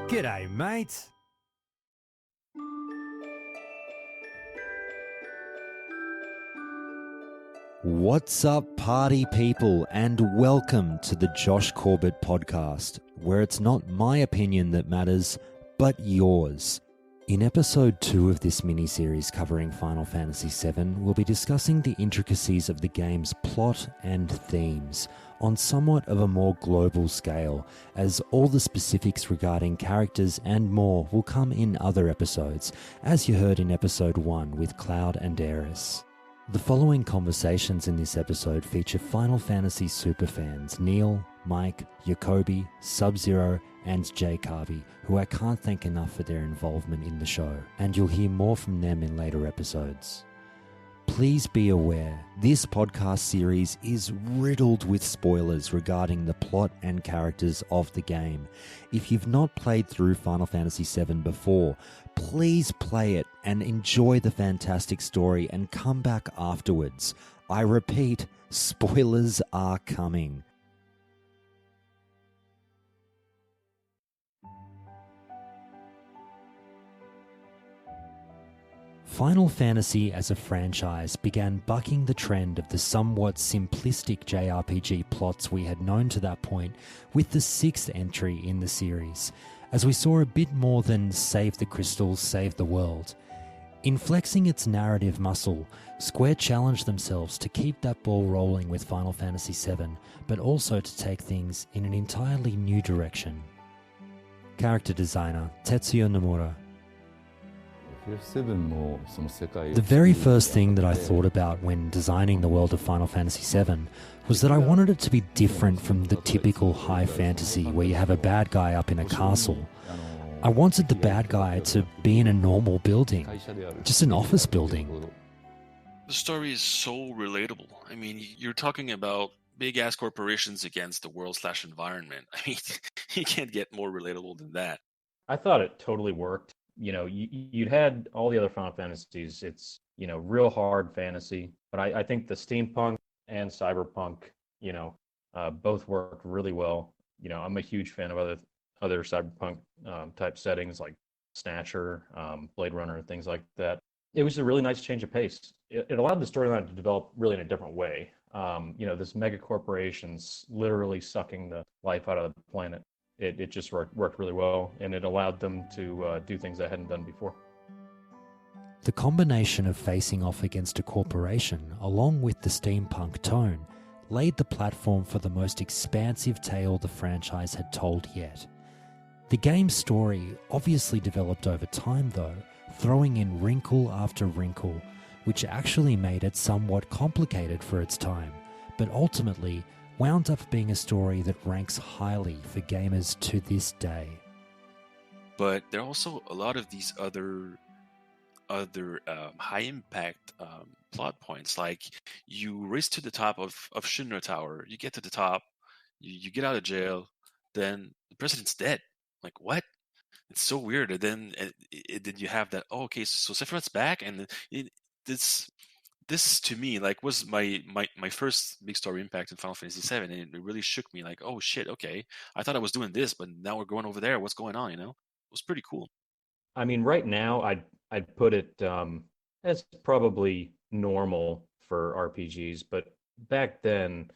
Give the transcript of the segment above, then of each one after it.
G'day, mate. What's up, party people, and welcome to the Josh Corbett Podcast, where it's not my opinion that matters, but yours. In episode 2 of this mini-series covering Final Fantasy VII, we'll be discussing the intricacies of the game's plot and themes on somewhat of a more global scale, as all the specifics regarding characters and more will come in other episodes, as you heard in episode 1 with Cloud and Aeris. The following conversations in this episode feature Final Fantasy superfans Neil, Mike, Jacoby, Sub-Zero, and Jay Carvey, who I can't thank enough for their involvement in the show, and you'll hear more from them in later episodes. Please be aware, this podcast series is riddled with spoilers regarding the plot and characters of the game. If you've not played through Final Fantasy VII before, please play it and enjoy the fantastic story and come back afterwards. I repeat, spoilers are coming. Final Fantasy as a franchise began bucking the trend of the somewhat simplistic JRPG plots we had known to that point with the 6th entry in the series, as we saw a bit more than save the crystals, save the world. In flexing its narrative muscle, Square challenged themselves to keep that ball rolling with Final Fantasy VII, but also to take things in an entirely new direction. Character designer Tetsuya Nomura. The very first thing that I thought about when designing the world of Final Fantasy VII was that I wanted it to be different from the typical high fantasy where you have a bad guy up in a castle. I wanted the bad guy to be in a normal building, just an office building. The story is so relatable. I mean, you're talking about big-ass corporations against the world/environment. I mean, you can't get more relatable than that. I thought it totally worked. You know, you'd had all the other Final Fantasies. It's, you know, real hard fantasy. But I think the steampunk and cyberpunk, both worked really well. You know, I'm a huge fan of other cyberpunk type settings like Snatcher, Blade Runner, and things like that. It was a really nice change of pace. It allowed the storyline to develop really in a different way. This mega corporations literally sucking the life out of the planet. It just worked really well, and it allowed them to do things they hadn't done before. The combination of facing off against a corporation, along with the steampunk tone, laid the platform for the most expansive tale the franchise had told yet. The game's story obviously developed over time though, throwing in wrinkle after wrinkle, which actually made it somewhat complicated for its time, but ultimately wound up being a story that ranks highly for gamers to this day. But there are also a lot of these other high-impact plot points, like you race to the top of Shinra Tower, you get to the top, you get out of jail, then the president's dead. Like, what? It's so weird. And then you have that, oh, okay, so Sephiroth's back, and this to me was my first big story impact in Final Fantasy VII, and it really shook me. Like, oh shit, okay, I thought I was doing this, but now we're going over there. What's going on? It was pretty cool. I mean, right now I'd put it as probably normal for RPGs, but back then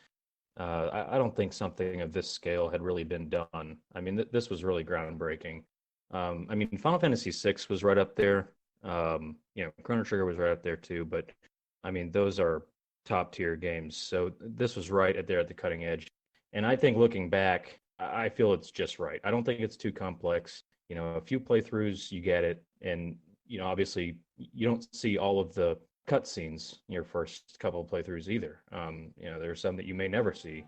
I don't think something of this scale had really been done. I mean, this was really groundbreaking. I mean, Final Fantasy VI was right up there. Chrono Trigger was right up there too, but I mean, those are top tier games. So this was right there at the cutting edge. And I think looking back, I feel it's just right. I don't think it's too complex. You know, a few playthroughs, you get it. And, obviously you don't see all of the cutscenes in your first couple of playthroughs either. There are some that you may never see,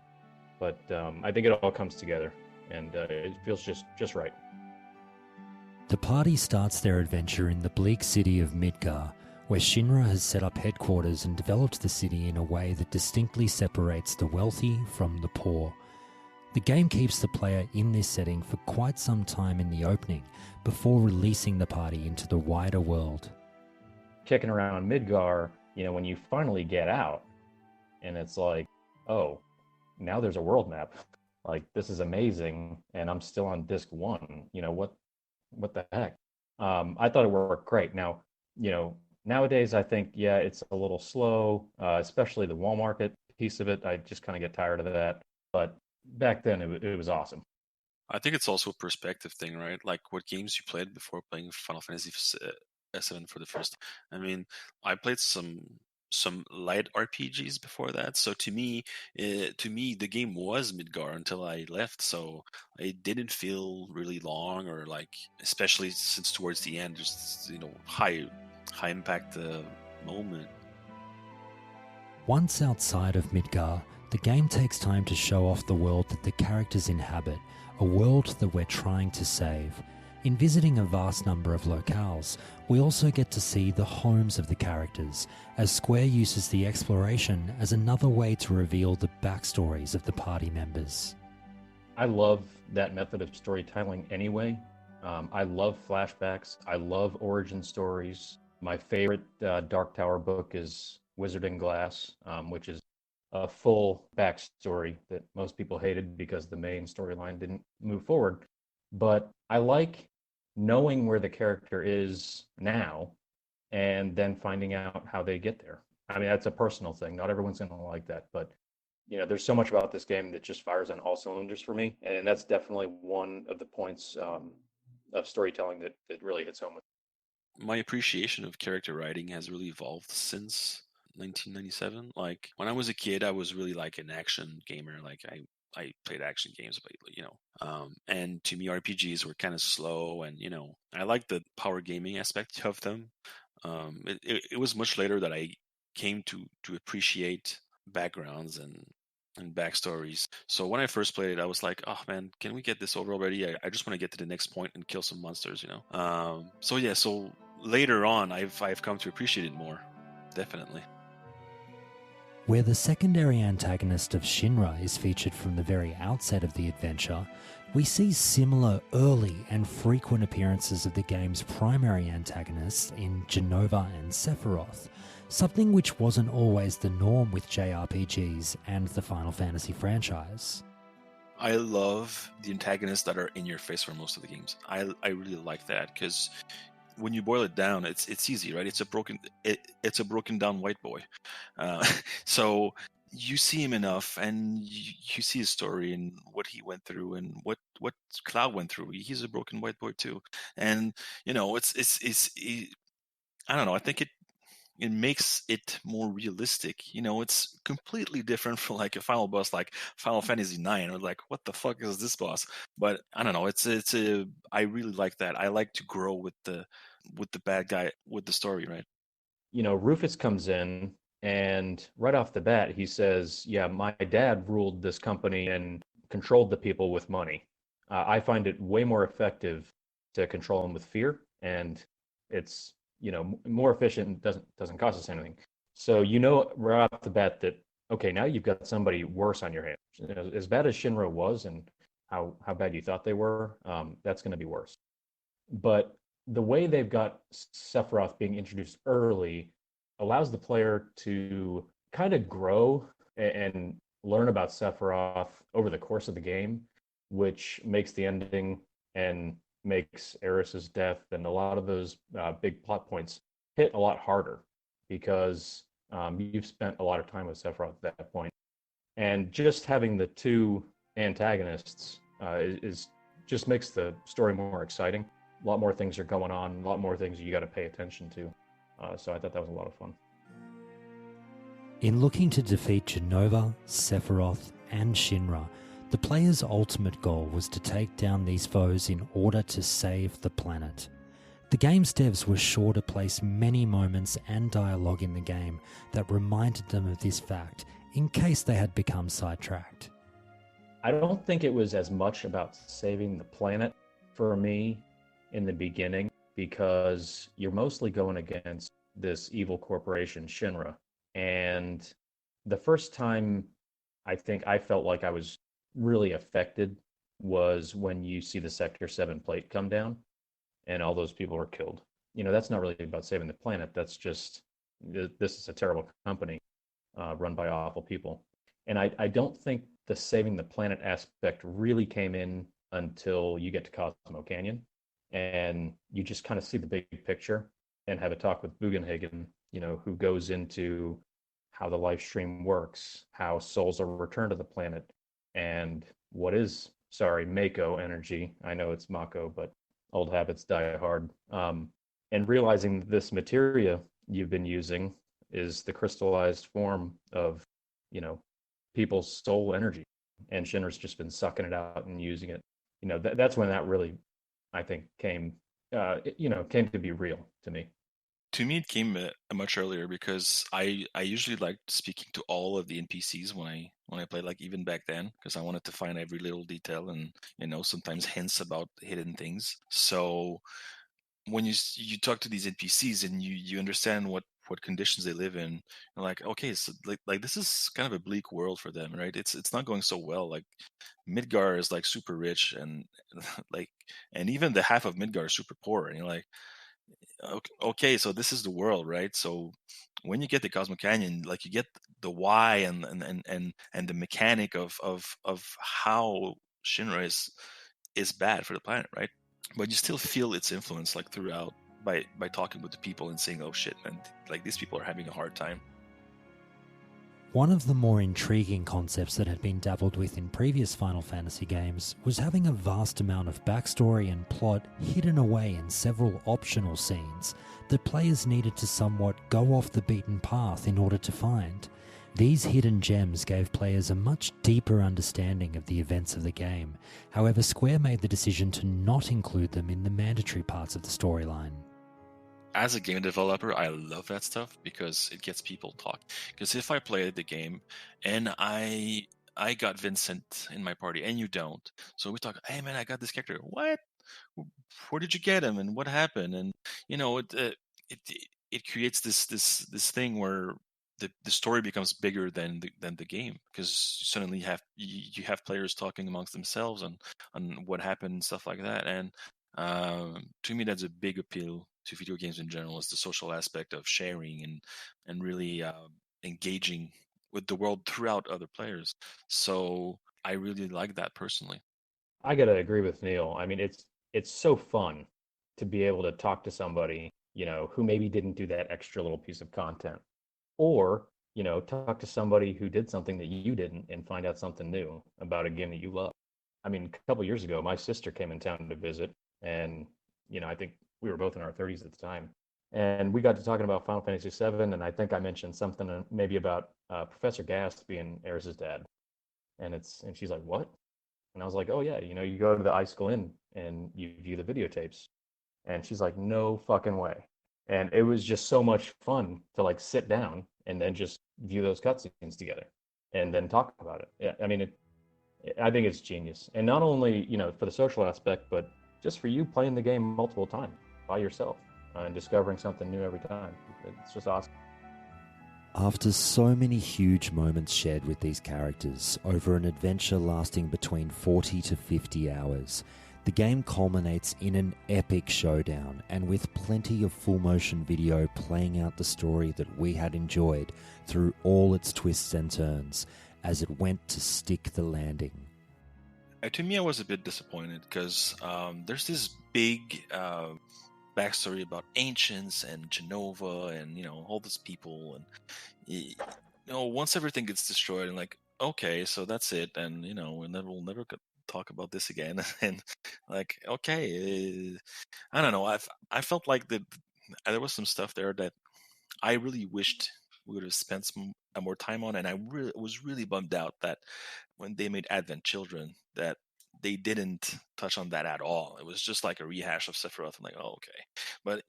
but I think it all comes together and it feels just right. The party starts their adventure in the bleak city of Midgar, where Shinra has set up headquarters and developed the city in a way that distinctly separates the wealthy from the poor. The game keeps the player in this setting for quite some time in the opening, before releasing the party into the wider world. Kicking around Midgar, when you finally get out, and it's like, oh, now there's a world map. Like, this is amazing, and I'm still on disc one. What the heck? I thought it worked great. Now, nowadays I think, yeah, it's a little slow, especially the wall market piece of it. I just kind of get tired of that. But back then it was awesome. I think it's also a perspective thing, right? Like what games you played before playing Final Fantasy VII for the first. I mean, I played some light RPGs before that, so to me, the game was Midgar until I left. So it didn't feel really long, or like, especially since towards the end, there's high impact moment. Once outside of Midgar, the game takes time to show off the world that the characters inhabit, a world that we're trying to save. In visiting a vast number of locales, we also get to see the homes of the characters, as Square uses the exploration as another way to reveal the backstories of the party members. I love that method of storytelling anyway. I love flashbacks. I love origin stories. My favorite Dark Tower book is Wizard in Glass, which is a full backstory that most people hated because the main storyline didn't move forward. But I like knowing where the character is now and then finding out how they get there. I mean, that's a personal thing. Not everyone's going to like that, but there's so much about this game that just fires on all cylinders for me, and that's definitely one of the points of storytelling that really hits home with. My appreciation of character writing has really evolved since 1997. Like when I was a kid, I was really like an action gamer. Like I played action games, but and to me, RPGs were kind of slow, and I like the power gaming aspect of them. It was much later that I came to appreciate backgrounds and backstories. So when I first played it, I was like, oh man, can we get this over already? I just want to get to the next point and kill some monsters. So yeah, so later on, I've come to appreciate it more, definitely. Where the secondary antagonist of Shinra is featured from the very outset of the adventure, we see similar early and frequent appearances of the game's primary antagonists in Jenova and Sephiroth, something which wasn't always the norm with JRPGs and the Final Fantasy franchise. I love the antagonists that are in your face for most of the games. I really like that, because when you boil it down, it's easy, right? It's a broken down white boy. So you see him enough, and you see his story and what he went through and what Cloud went through. He's a broken white boy too, and I don't know. I think it makes it more realistic. It's completely different from like a final boss like Final Fantasy IX, or like, what the fuck is this boss? But I don't know. I really like that. I like to grow with the bad guy, with the story, right? Rufus comes in, and right off the bat, he says, "Yeah, my dad ruled this company and controlled the people with money. I find it way more effective to control them with fear, and it's more efficient and doesn't cost us anything." So right off the bat that, okay, now you've got somebody worse on your hands. As bad as Shinra was, and how bad you thought they were, that's going to be worse. But the way they've got Sephiroth being introduced early allows the player to kind of grow and learn about Sephiroth over the course of the game, which makes the ending and makes Eris's death and a lot of those big plot points hit a lot harder, because you've spent a lot of time with Sephiroth at that point. And just having the two antagonists is just makes the story more exciting. A lot more things are going on, a lot more things you got to pay attention to. So I thought that was a lot of fun. In looking to defeat Jenova, Sephiroth, and Shinra, the player's ultimate goal was to take down these foes in order to save the planet. The game's devs were sure to place many moments and dialogue in the game that reminded them of this fact, in case they had become sidetracked. I don't think it was as much about saving the planet for me in the beginning, because you're mostly going against this evil corporation, Shinra. And the first time I think I felt like I was really affected was when you see the Sector 7 plate come down and all those people were killed. That's not really about saving the planet. That's just, this is a terrible company run by awful people. And I don't think the saving the planet aspect really came in until you get to Cosmo Canyon, and you just kind of see the big picture and have a talk with Bugenhagen, who goes into how the life stream works, how souls are returned to the planet, and what is, sorry, Mako energy. I know it's Mako, but old habits die hard. And realizing this materia you've been using is the crystallized form of, people's soul energy, and Shinra's just been sucking it out and using it. That's when that really, I think, came to be real to me. To me, it came much earlier because I usually liked speaking to all of the NPCs when I played, like even back then, because I wanted to find every little detail and sometimes hints about hidden things. So when you talk to these NPCs and you understand what conditions they live in, you're like, okay, so like this is kind of a bleak world for them, right? It's not going so well. Like Midgar is like super rich and like, and even the half of Midgar is super poor, and you're like, okay, so this is the world, right? So when you get the Cosmo Canyon, like you get the why and the mechanic of how Shinra is bad for the planet, right? But you still feel its influence like throughout by talking with the people and saying, oh shit, man, like these people are having a hard time. One of the more intriguing concepts that had been dabbled with in previous Final Fantasy games was having a vast amount of backstory and plot hidden away in several optional scenes that players needed to somewhat go off the beaten path in order to find. These hidden gems gave players a much deeper understanding of the events of the game. However, Square made the decision to not include them in the mandatory parts of the storyline. As a game developer, I love that stuff because it gets people talking. Because if I played the game and I got Vincent in my party and you don't, so we talk, hey man, I got this character. What? Where did you get him and what happened? And it creates this thing where the story becomes bigger than the game, because suddenly you have players talking amongst themselves on what happened and stuff like that. And to me, that's a big appeal to video games in general, is the social aspect of sharing and really engaging with the world throughout other players. So I really like that personally. I gotta agree with Neil. I mean, it's so fun to be able to talk to somebody, who maybe didn't do that extra little piece of content, or talk to somebody who did something that you didn't and find out something new about a game that you love. I mean, a couple years ago, my sister came in town to visit, and I think we were both in our 30s at the time, and we got to talking about Final Fantasy VII, and I think I mentioned something maybe about Professor Gast being Eris's dad, and she's like, "What?" And I was like, "Oh yeah, you go to the Icicle Inn and you view the videotapes," and she's like, "No fucking way." And it was just so much fun to like sit down and then just view those cutscenes together and then talk about it. Yeah, I mean, I think it's genius, and not only for the social aspect, but just for you playing the game multiple times by yourself and discovering something new every time. It's just awesome. After so many huge moments shared with these characters over an adventure lasting between 40 to 50 hours, the game culminates in an epic showdown, and with plenty of full motion video playing out the story that we had enjoyed through all its twists and turns as it went to stick the landing. To me, I was a bit disappointed because there's this big backstory about ancients and Genova and all these people, and once everything gets destroyed, and like, okay, so that's it, and we'll never talk about this again. And like, okay, I don't know. I felt like there was some stuff there that I really wished we would have spent some more time on, and I was really bummed out that when they made Advent Children, that they didn't touch on that at all. It was just like a rehash of Sephiroth. I'm like, oh, okay. But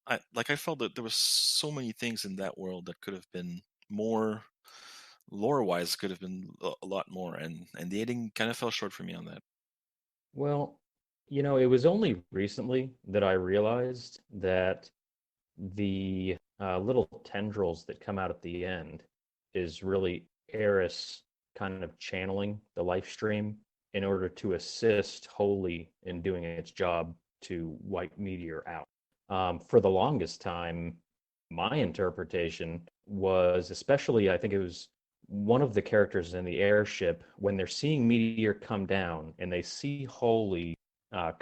I felt that there was so many things in that world that could have been more lore-wise, could have been a lot more, and the editing kind of fell short for me on that. Well, it was only recently that I realized that the little tendrils that come out at the end is really Eris kind of channeling the life stream in order to assist Holy in doing its job to wipe Meteor out. For the longest time, my interpretation was, especially I think it was one of the characters in the airship, when they're seeing Meteor come down and they see Holy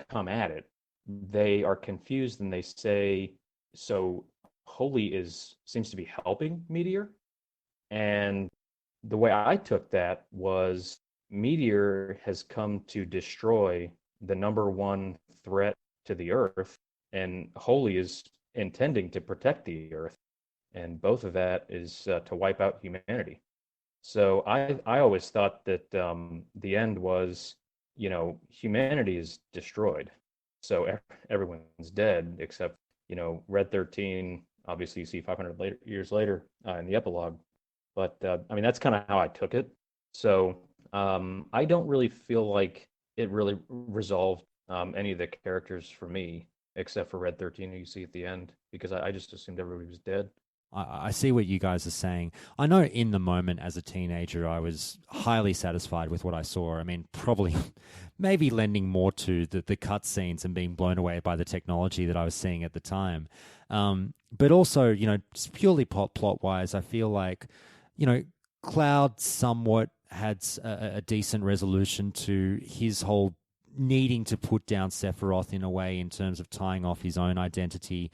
come at it, they are confused and they say, so Holy seems to be helping Meteor. And the way I took that was Meteor has come to destroy the number one threat to the Earth, and Holy is intending to protect the Earth, and both of that is to wipe out humanity. So I always thought that the end was, humanity is destroyed, so everyone's dead except Red 13. Obviously, you see 500 years later in the epilogue, but I mean that's kind of how I took it. So I don't really feel like it really resolved any of the characters for me, except for Red 13, who you see at the end, because I just assumed everybody was dead. I see what you guys are saying. I know in the moment as a teenager, I was highly satisfied with what I saw. I mean, probably maybe lending more to the cutscenes and being blown away by the technology that I was seeing at the time. But also, just purely plot-wise, I feel like, Cloud somewhat had a decent resolution to his whole needing to put down Sephiroth in a way in terms of tying off his own identity.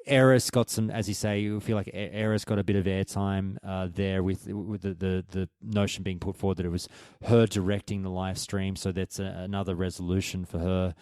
Eris got some, as you say, you feel like Eris got a bit of airtime there with the notion being put forward that it was her directing the live stream, so that's another resolution for her.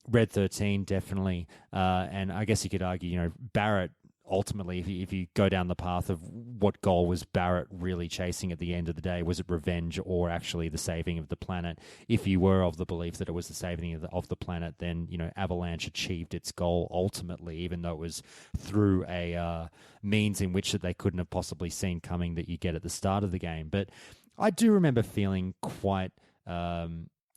Red 13 definitely, and I guess you could argue, Barrett ultimately, if you go down the path of what goal was Barrett really chasing at the end of the day, was it revenge or actually the saving of the planet? If you were of the belief that it was the saving of the planet, then Avalanche achieved its goal ultimately, even though it was through a means in which that they couldn't have possibly seen coming that you get at the start of the game. But I do remember feeling quite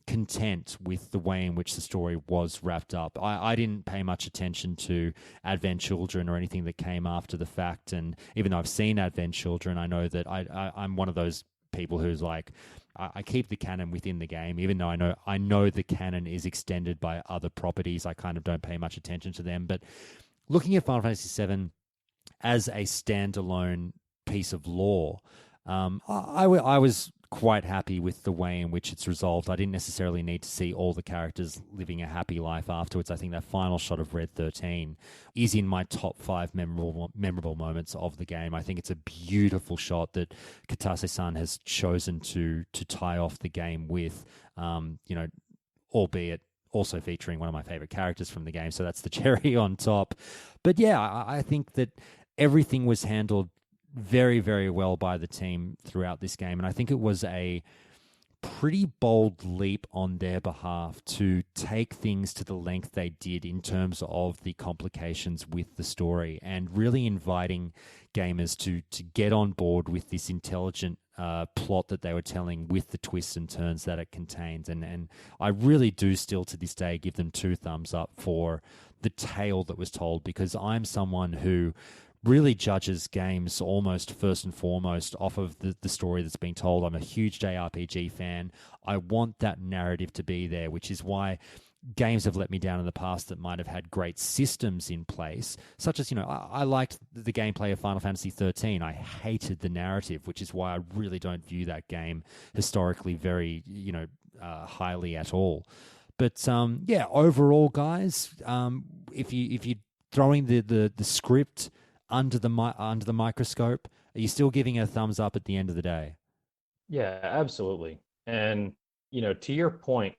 content with the way in which the story was wrapped up. I didn't pay much attention to Advent Children or anything that came after the fact, and even though I've seen Advent Children, I know that I'm one of those people who's like, I keep the canon within the game, even though I know the canon is extended by other properties. I kind of don't pay much attention to them. But looking at Final Fantasy VII as a standalone piece of lore, I was quite happy with the way in which it's resolved. I didn't necessarily need to see all the characters living a happy life afterwards. I think that final shot of Red 13 is in my top 5 memorable moments of the game. I think it's a beautiful shot that Katase-san has chosen to tie off the game with, albeit also featuring one of my favorite characters from the game. So that's the cherry on top. But yeah, I think that everything was handled very, very well by the team throughout this game. And I think it was a pretty bold leap on their behalf to take things to the length they did in terms of the complications with the story, and really inviting gamers to get on board with this intelligent plot that they were telling, with the twists and turns that it contains. And I really do still to this day give them 2 thumbs up for the tale that was told, because I'm someone who really judges games almost first and foremost off of the story that's being told. I'm a huge JRPG fan. I want that narrative to be there, which is why games have let me down in the past that might have had great systems in place, such as, I liked the gameplay of Final Fantasy XIII. I hated the narrative, which is why I really don't view that game historically very, highly at all. But yeah, overall, guys, if you're throwing the script under the microscope, are you still giving it a thumbs up at the end of the day? Yeah, absolutely. And, to your point,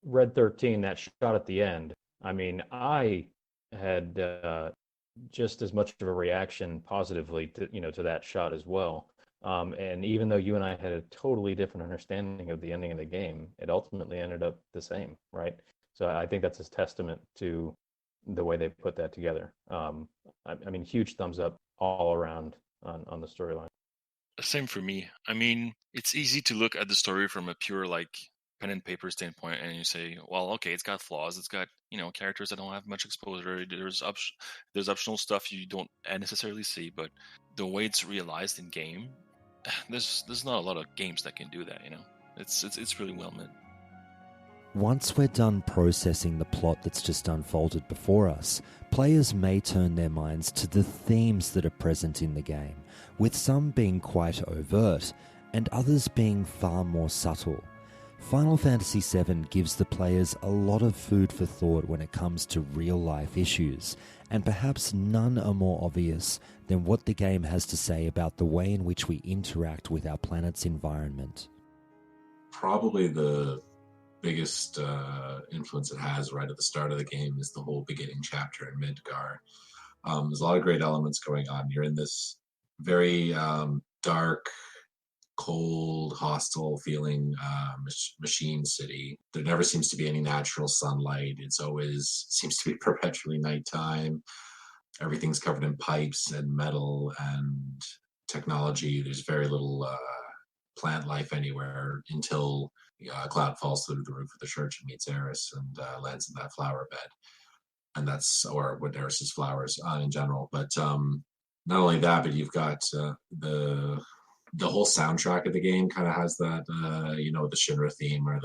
Red 13, that shot at the end, I mean, I had just as much of a reaction positively to that shot as well. And even though you and I had a totally different understanding of the ending of the game, it ultimately ended up the same, right? So I think that's a testament to the way they put that together. I mean, huge thumbs up all around on the storyline. Same for me. I mean, it's easy to look at the story from a pure pen and paper standpoint, and you say, well, okay, it's got flaws. It's got characters that don't have much exposure. There's optional stuff you don't necessarily see, but the way it's realized in game, there's not a lot of games that can do that. It's really well meant. Once we're done processing the plot that's just unfolded before us, players may turn their minds to the themes that are present in the game, with some being quite overt and others being far more subtle. Final Fantasy VII gives the players a lot of food for thought when it comes to real-life issues, and perhaps none are more obvious than what the game has to say about the way in which we interact with our planet's environment. Probably the biggest influence it has right at the start of the game is the whole beginning chapter in Midgar. There's a lot of great elements going on. You're in this very dark, cold, hostile feeling machine city. There never seems to be any natural sunlight. It's always seems to be perpetually nighttime. Everything's covered in pipes and metal and technology. There's very little plant life anywhere until Cloud falls through the roof of the church and meets Eris and lands in that flower bed. And that's, or what Eris's flowers in general. But not only that, but you've got the whole soundtrack of the game kind of has that, the Shinra theme or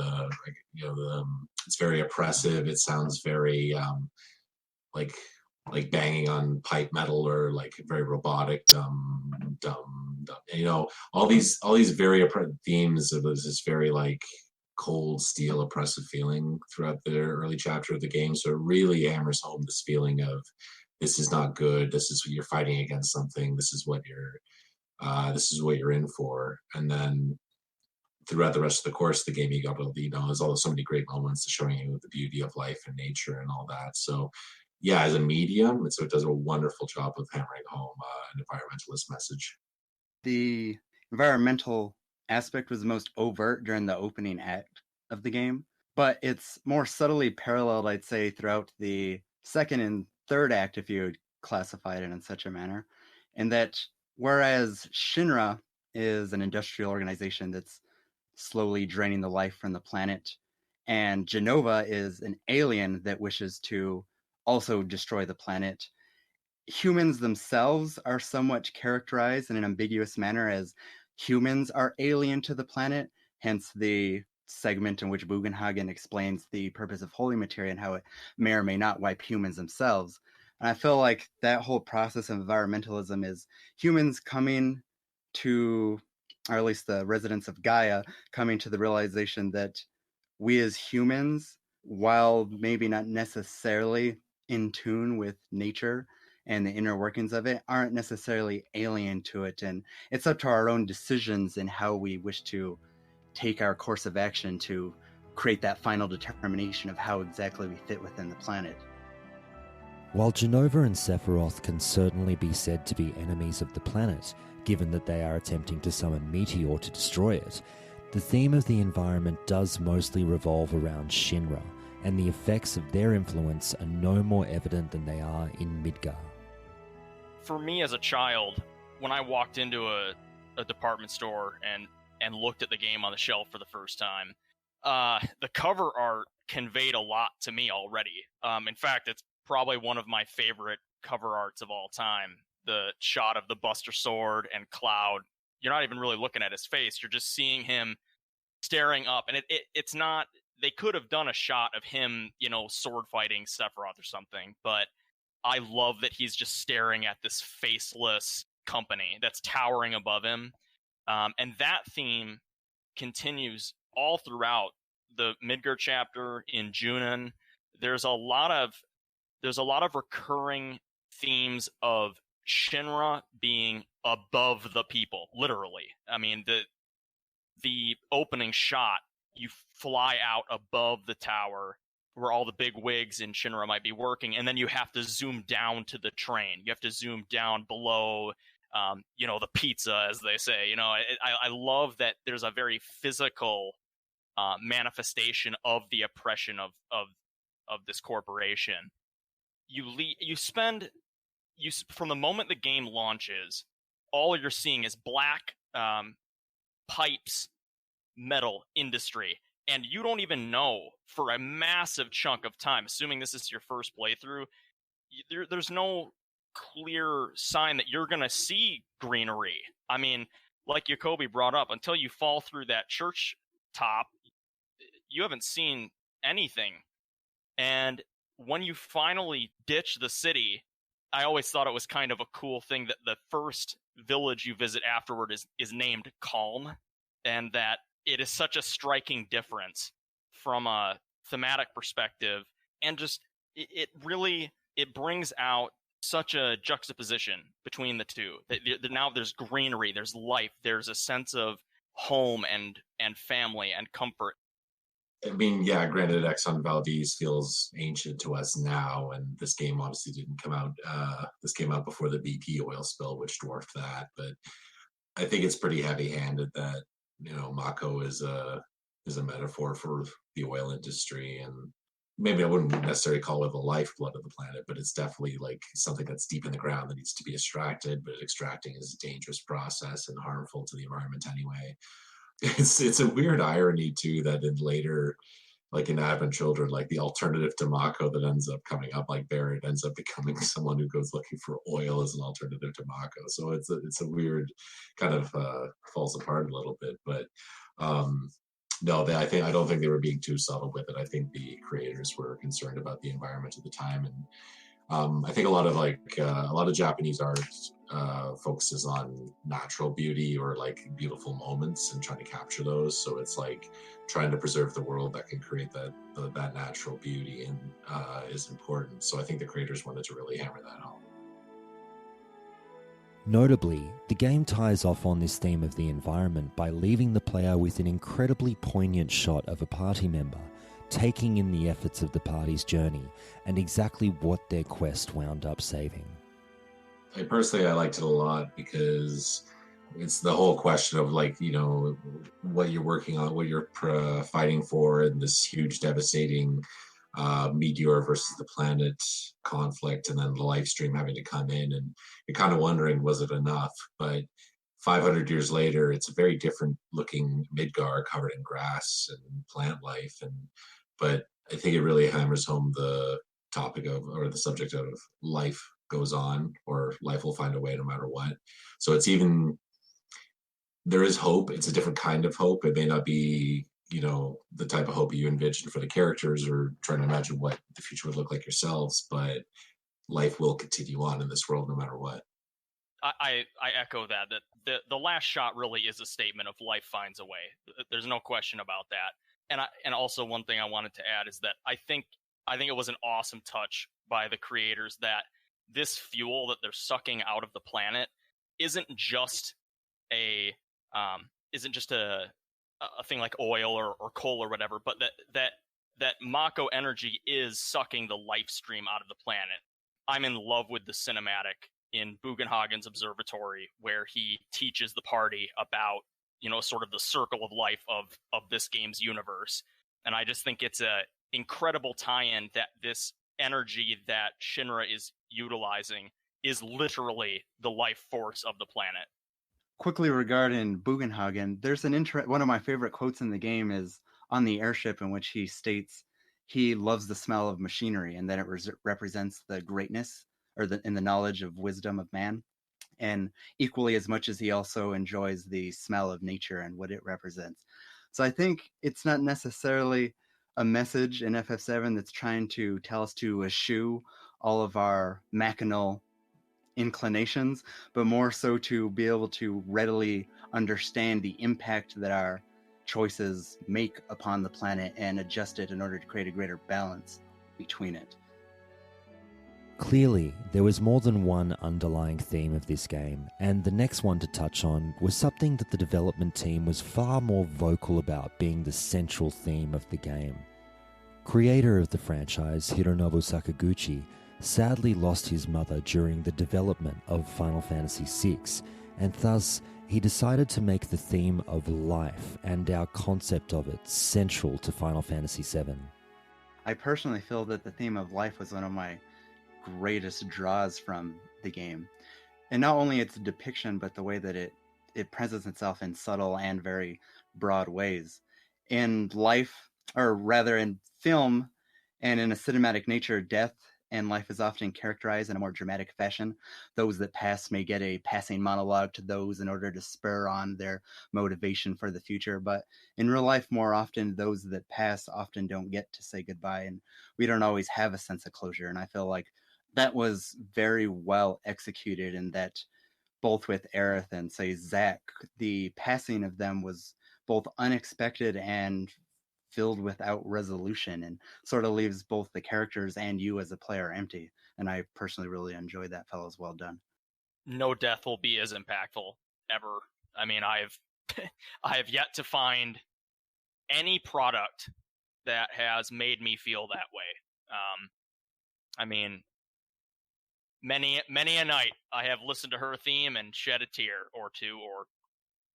it's very oppressive. It sounds very like banging on pipe metal or like very robotic, dumb. All these very themes of this very like cold steel oppressive feeling throughout the early chapter of the game. So it really hammers home this feeling of this is not good. This is you're fighting against something. This is what you're in for. And then throughout the rest of the course of the game, you got there's so many great moments showing you the beauty of life and nature and all that. So yeah, as a medium, so it does a wonderful job of hammering home an environmentalist message. The environmental aspect was the most overt during the opening act of the game, but it's more subtly paralleled, I'd say, throughout the second and third act, if you would classify it in such a manner, in that whereas Shinra is an industrial organization that's slowly draining the life from the planet, and Jenova is an alien that wishes to also destroy the planet, humans themselves are somewhat characterized in an ambiguous manner as humans are alien to the planet, hence the segment in which Bugenhagen explains the purpose of holy materia and how it may or may not wipe humans themselves. And I feel like that whole process of environmentalism is humans coming to, or at least the residents of Gaia, coming to the realization that we as humans, while maybe not necessarily in tune with nature and the inner workings of it, aren't necessarily alien to it. And it's up to our own decisions and how we wish to take our course of action to create that final determination of how exactly we fit within the planet. While Jenova and Sephiroth can certainly be said to be enemies of the planet, given that they are attempting to summon Meteor to destroy it, the theme of the environment does mostly revolve around Shinra, and the effects of their influence are no more evident than they are in Midgar. For me as a child, when I walked into a department store and looked at the game on the shelf for the first time, the cover art conveyed a lot to me already. In fact, it's probably one of my favorite cover arts of all time. The shot of the Buster Sword and Cloud. You're not even really looking at his face. You're just seeing him staring up. And it's not... They could have done a shot of him, sword fighting Sephiroth or something, but I love that he's just staring at this faceless company that's towering above him. And that theme continues all throughout the Midgar chapter in Junon. There's a lot of recurring themes of Shinra being above the people, literally. I mean, the opening shot, you fly out above the tower where all the big wigs in Shinra might be working, and then you have to zoom down to the train. You have to zoom down below, the pizza, as they say. I love that there's a very physical manifestation of the oppression of this corporation. From the moment the game launches, all you're seeing is black pipes, metal industry, and you don't even know for a massive chunk of time, assuming this is your first playthrough, there's no clear sign that you're going to see greenery. I mean, like Jacoby brought up, until you fall through that church top, you haven't seen anything. And when you finally ditch the city, I always thought it was kind of a cool thing that the first village you visit afterward is named Calm, and that it is such a striking difference from a thematic perspective, and just it really brings out such a juxtaposition between the two. Now there's greenery, there's life, there's a sense of home and family and comfort. I mean, yeah, granted, Exxon Valdez feels ancient to us now, and this game obviously didn't come out. This came out before the BP oil spill, which dwarfed that. But I think it's pretty heavy-handed that Mako is a metaphor for the oil industry, and maybe I wouldn't necessarily call it the lifeblood of the planet, but it's definitely like something that's deep in the ground that needs to be extracted. But extracting is a dangerous process and harmful to the environment anyway. It's a weird irony too that in later, like in Advent Children, like the alternative to Mako that ends up coming up, like Barrett ends up becoming someone who goes looking for oil as an alternative to Mako. So it's a weird kind of falls apart a little bit, but no, I don't think they were being too subtle with it. I think the creators were concerned about the environment at the time, and I think a lot of Japanese art focuses on natural beauty or like beautiful moments and trying to capture those. So it's like trying to preserve the world that can create that natural beauty and is important. So I think the creators wanted to really hammer that home. Notably, the game ties off on this theme of the environment by leaving the player with an incredibly poignant shot of a party member taking in the efforts of the party's journey and exactly what their quest wound up saving. I liked it a lot because it's the whole question of like, what you're working on, what you're fighting for, and this huge devastating meteor versus the planet conflict, and then the life stream having to come in, and you're kind of wondering, was it enough? But 500 years later, it's a very different looking Midgar covered in grass and plant life, but I think it really hammers home the topic of, or the subject of, life goes on, or life will find a way no matter what. So there is hope. It's a different kind of hope. It may not be the type of hope you envision for the characters or trying to imagine what the future would look like yourselves, but life will continue on in this world no matter what. I echo that the last shot really is a statement of life finds a way. There's no question about that. And also one thing I wanted to add is that I think it was an awesome touch by the creators that this fuel that they're sucking out of the planet isn't just a thing like oil or coal or whatever, but that Mako energy is sucking the life stream out of the planet. I'm in love with the cinematic in Bugenhagen's observatory where he teaches the party about, sort of the circle of life of this game's universe. And I just think it's a incredible tie-in that this energy that Shinra is utilizing is literally the life force of the planet. Quickly regarding Bugenhagen, there's one of my favorite quotes in the game is on the airship, in which he states he loves the smell of machinery and that it represents the greatness and the knowledge of wisdom of man, and equally as much as he also enjoys the smell of nature and what it represents. So I think it's not necessarily a message in FF7 that's trying to tell us to eschew all of our machinal inclinations, but more so to be able to readily understand the impact that our choices make upon the planet and adjust it in order to create a greater balance between it. Clearly, there was more than one underlying theme of this game, and the next one to touch on was something that the development team was far more vocal about being the central theme of the game. Creator of the franchise, Hironobu Sakaguchi, sadly lost his mother during the development of Final Fantasy VI, and thus he decided to make the theme of life and our concept of it central to Final Fantasy VII. I personally feel that the theme of life was one of my greatest draws from the game. And not only its depiction, but the way that it presents itself in subtle and very broad ways. In life, or rather in film and in a cinematic nature, death and life is often characterized in a more dramatic fashion. Those that pass may get a passing monologue to those in order to spur on their motivation for the future. But in real life, more often, those that pass often don't get to say goodbye, and we don't always have a sense of closure. And I feel like that was very well executed in that both with Aerith and, say, Zack, the passing of them was both unexpected and filled without resolution, and sort of leaves both the characters and you as a player empty. And I personally really enjoyed that. Fellas, well done. No death will be as impactful ever. I mean, I have yet to find any product that has made me feel that way. I mean, many a night I have listened to her theme and shed a tear or two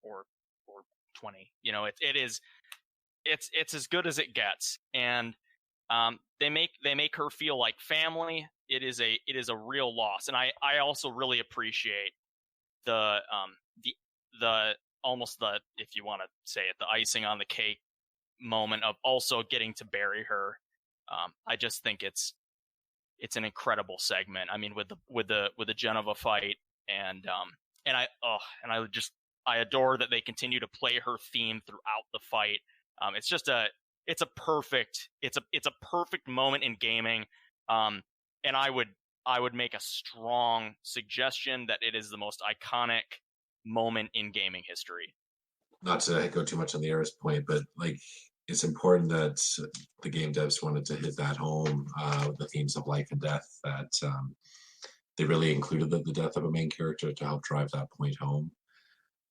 or 20. You know, it's as good as it gets, and they make her feel like family. It is a real loss, and I also really appreciate the almost the, if you want to say it, the icing on the cake moment of also getting to bury her. I just think it's an incredible segment. I mean, with the Genova fight, and I adore that they continue to play her theme throughout the fight. It's a perfect moment in gaming. And I would make a strong suggestion that it is the most iconic moment in gaming history. Not to go too much on the Aerith point, but like, it's important that the game devs wanted to hit that home, the themes of life and death, that they really included the death of a main character to help drive that point home.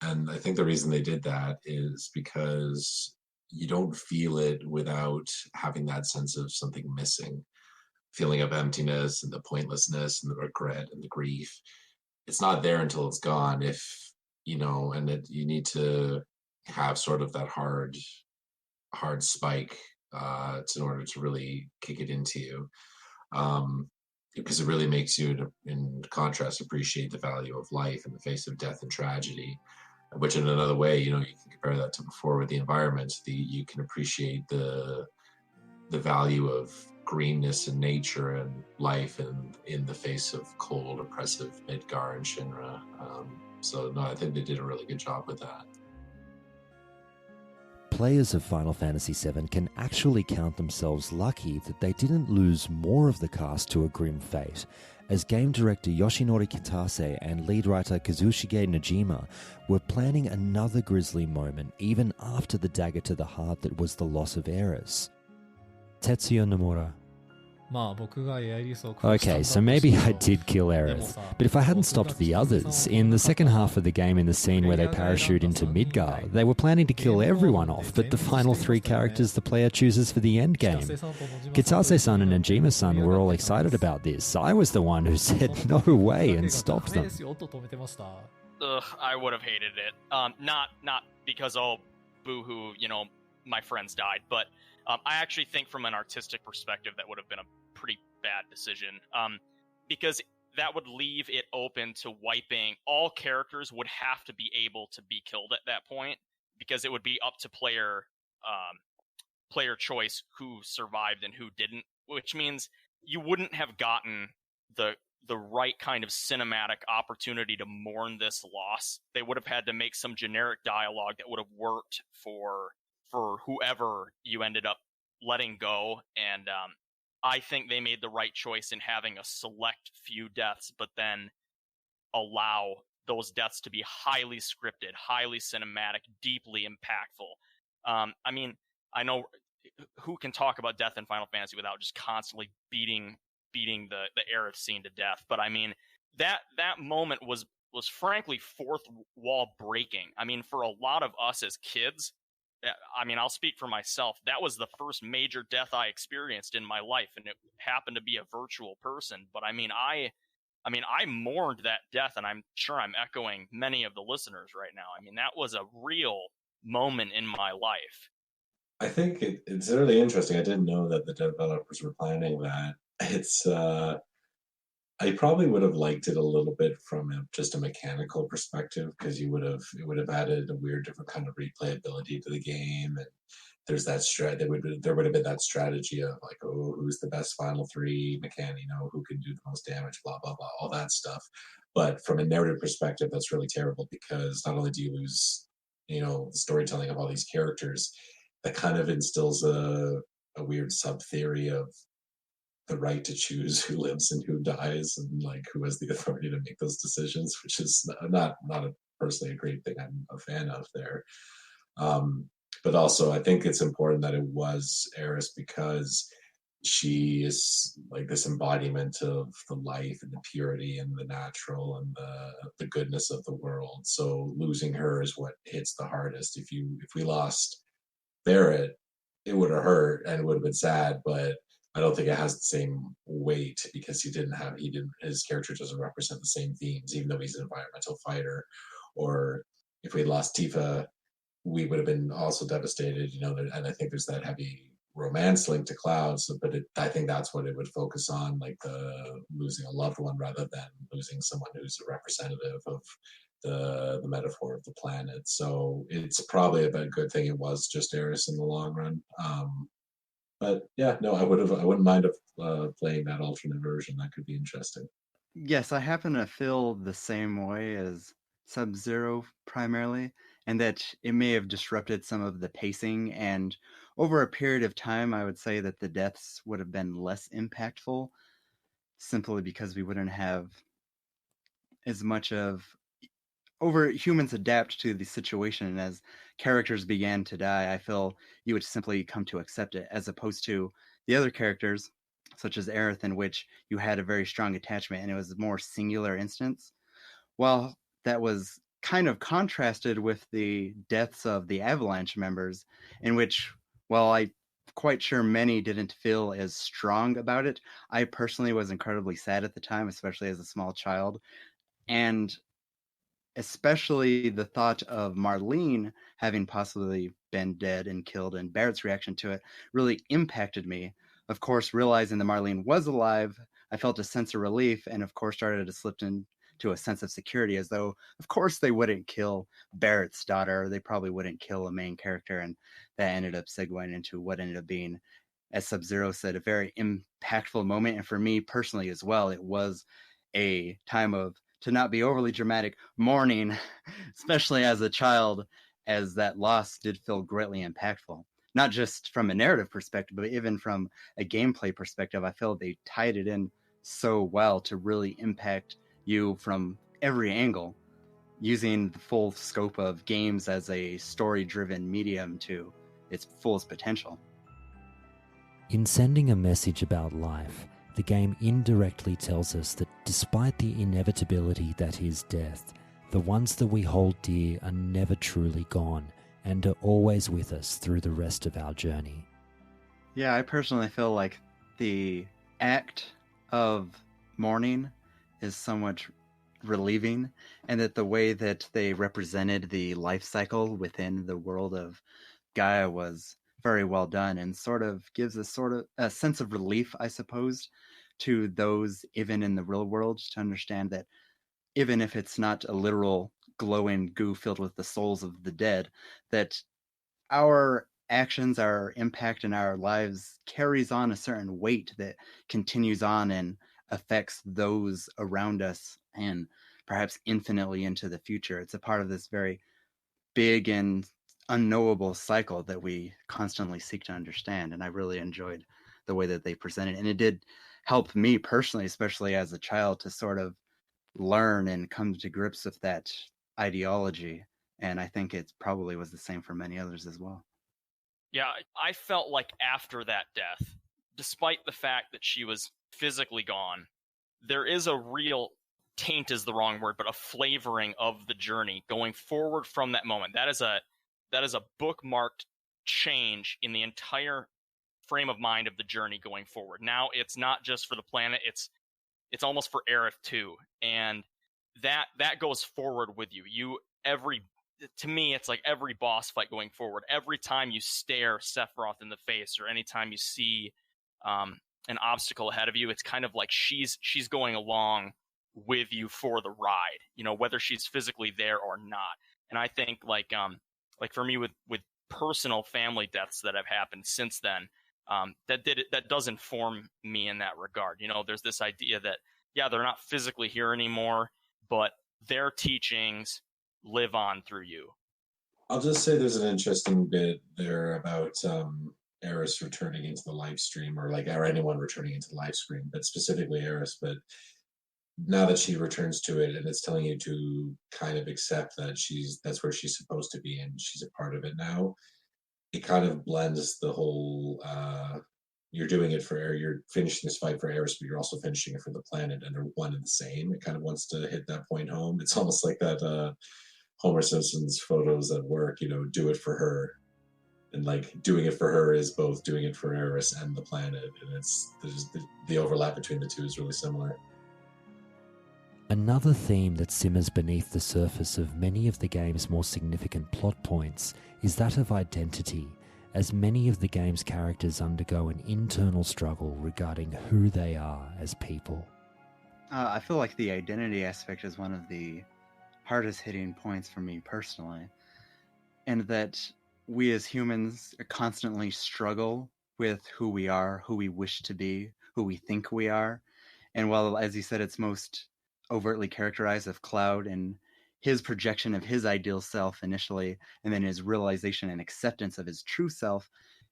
And I think the reason they did that is because you don't feel it without having that sense of something missing, feeling of emptiness and the pointlessness and the regret and the grief. It's not there until it's gone, if you know, and that you need to have sort of that hard spike in order to really kick it into you, because it really makes you, in contrast, appreciate the value of life in the face of death and tragedy. Which, in another way, you know, you can compare that to before with the environment. You can appreciate the value of greenness and nature and life, and in the face of cold, oppressive Midgar and Shinra. So no, I think they did a really good job with that. Players of Final Fantasy VII can actually count themselves lucky that they didn't lose more of the cast to a grim fate, as game director Yoshinori Kitase and lead writer Kazushige Najima were planning another grisly moment even after the dagger to the heart that was the loss of Aerith. Tetsuya Nomura. Okay, so maybe I did kill Aerith, but if I hadn't stopped the others, in the second half of the game, in the scene where they parachute into Midgar, they were planning to kill everyone off but the final three characters the player chooses for the end game. Kitase-san and Najima-san were all excited about this. I was the one who said no way and stopped them. Ugh, I would have hated it. Not because, oh, boo-hoo, you know, my friends died, but I actually think from an artistic perspective that would have been a pretty bad decision, because that would leave it open to wiping. All characters would have to be able to be killed at that point, because it would be up to player choice who survived and who didn't, which means you wouldn't have gotten the right kind of cinematic opportunity to mourn this loss. They would have had to make some generic dialogue that would have worked for whoever you ended up letting go, and I think they made the right choice in having a select few deaths, but then allow those deaths to be highly scripted, highly cinematic, deeply impactful. I mean, I know who can talk about death in Final Fantasy without just constantly beating the Aerith scene to death, but I mean, that moment was frankly fourth wall breaking. I mean, for a lot of us as kids, I mean, I'll speak for myself. That was the first major death I experienced in my life, and it happened to be a virtual person. But I mean, I mourned that death, and I'm sure I'm echoing many of the listeners right now. I mean, that was a real moment in my life. I think it's really interesting. I didn't know that the developers were planning that. It's I probably would have liked it a little bit from just a mechanical perspective, because it would have added a weird different kind of replayability to the game, and there's that there would have been that strategy of like, oh, who's the best final three mechanic, who can do the most damage, blah blah blah, all that stuff. But from a narrative perspective, that's really terrible, because not only do you lose, the storytelling of all these characters, that kind of instills a weird sub theory of the right to choose who lives and who dies, and like who has the authority to make those decisions, which is not personally a great thing I'm a fan of there. But also, I think it's important that it was Eris, because she is like this embodiment of the life and the purity and the natural and the goodness of the world. So losing her is what hits the hardest. If we lost Barrett, it would have hurt and it would have been sad, but I don't think it has the same weight, because his character doesn't represent the same themes, even though he's an environmental fighter. Or if we lost Tifa, we would have been also devastated, and I think there's that heavy romance link to Cloud. So, but I think that's what it would focus on, like the losing a loved one rather than losing someone who's a representative of the metaphor of the planet. So it's probably a good thing it was just Eris in the long run. But yeah, no, I wouldn't mind playing that alternate version. That could be interesting. Yes, I happen to feel the same way as Sub-Zero primarily, and that it may have disrupted some of the pacing, and over a period of time, I would say that the deaths would have been less impactful, simply because we wouldn't have as much of humans adapt to the situation, and as characters began to die, I feel you would simply come to accept it, as opposed to the other characters, such as Aerith, in which you had a very strong attachment and it was a more singular instance. While that was kind of contrasted with the deaths of the Avalanche members, in which, while I'm quite sure many didn't feel as strong about it, I personally was incredibly sad at the time, especially as a small child. And especially the thought of Marlene having possibly been dead and killed, and Barrett's reaction to it really impacted me. Of course, realizing that Marlene was alive, I felt a sense of relief, and of course started to slip into a sense of security, as though, of course, they wouldn't kill Barrett's daughter. They probably wouldn't kill a main character, and that ended up segueing into what ended up being, as Sub-Zero said, a very impactful moment. And for me personally as well, it was a time of, to not be overly dramatic, mourning, especially as a child, as that loss did feel greatly impactful. Not just from a narrative perspective, but even from a gameplay perspective. I feel they tied it in so well to really impact you from every angle, using the full scope of games as a story-driven medium to its fullest potential. In sending a message about life, the game indirectly tells us that despite the inevitability that is death, the ones that we hold dear are never truly gone and are always with us through the rest of our journey. Yeah, I personally feel like the act of mourning is somewhat relieving, and that the way that they represented the life cycle within the world of Gaia was very well done, and sort of gives a sense of relief, I suppose, to those even in the real world, to understand that even if it's not a literal glowing goo filled with the souls of the dead, that our actions, our impact in our lives carries on a certain weight that continues on and affects those around us, and perhaps infinitely into the future. It's a part of this very big and unknowable cycle that we constantly seek to understand. And I really enjoyed the way that they presented it. And it did help me personally, especially as a child, to sort of learn and come to grips with that ideology. And I think it probably was the same for many others as well. Yeah, I felt like after that death, despite the fact that she was physically gone, there is a real, taint is the wrong word, but a flavoring of the journey going forward from that moment. That is a bookmarked change in the entire frame of mind of the journey going forward. Now it's not just for the planet, it's almost for Aerith too. And that goes forward with you. To me, it's like every boss fight going forward. Every time you stare Sephiroth in the face, or anytime you see an obstacle ahead of you, it's kind of like she's going along with you for the ride, whether she's physically there or not. And I think like for me with personal family deaths that have happened since then, that does inform me in that regard. You know, there's this idea that, yeah, they're not physically here anymore, but their teachings live on through you. I'll just say there's an interesting bit there about Eris returning into the live stream, or anyone returning into the live stream, but specifically Eris. But now that she returns to it, and it's telling you to kind of accept that that's where she's supposed to be, and she's a part of it now. It kind of blends the whole. You're doing it for you're finishing this fight for Eris, but you're also finishing it for the planet, and they're one and the same. It kind of wants to hit that point home. It's almost like that Homer Simpson's photos at work, you know, do it for her. And like doing it for her is both doing it for Eris and the planet. And there's the overlap between the two is really similar. Another theme that simmers beneath the surface of many of the game's more significant plot points is that of identity, as many of the game's characters undergo an internal struggle regarding who they are as people. I feel like the identity aspect is one of the hardest hitting points for me personally, and that we as humans constantly struggle with who we are, who we wish to be, who we think we are. And while, as you said, it's most overtly characterized of Cloud and his projection of his ideal self initially, and then his realization and acceptance of his true self,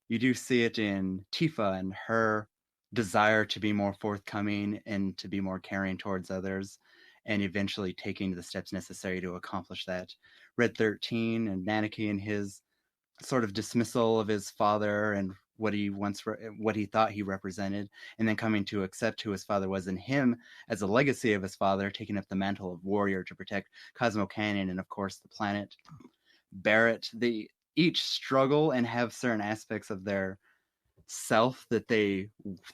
you do see it in Tifa and her desire to be more forthcoming and to be more caring towards others, and eventually taking the steps necessary to accomplish that. Red 13 and Nanaki and his sort of dismissal of his father and what he thought he represented, and then coming to accept who his father was, and him as a legacy of his father, taking up the mantle of warrior to protect Cosmo Canyon and of course the planet. Barrett, they each struggle and have certain aspects of their self that they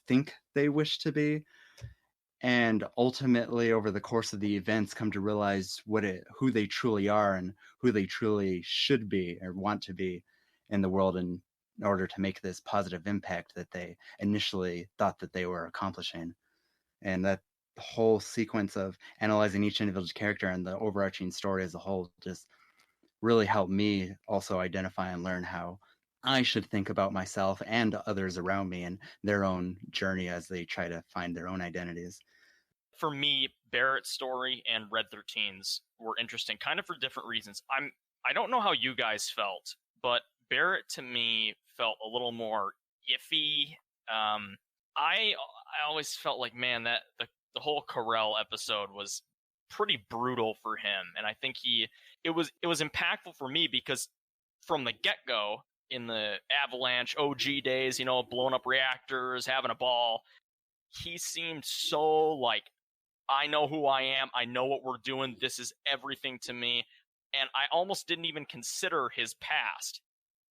think they wish to be, and ultimately over the course of the events come to realize who they truly are and who they truly should be or want to be in the world, in order to make this positive impact that they initially thought that they were accomplishing. And that whole sequence of analyzing each individual character and the overarching story as a whole just really helped me also identify and learn how I should think about myself and others around me and their own journey as they try to find their own identities. For me, Barrett's story and Red 13's were interesting, kind of for different reasons. I don't know how you guys felt, but Barrett to me felt a little more iffy. I always felt like, man, that the whole Corel episode was pretty brutal for him, and I think it was impactful for me because from the get-go in the Avalanche OG days, you know, blowing up reactors, having a ball, he seemed so like, I know who I am, I know what we're doing, this is everything to me, and I almost didn't even consider his past.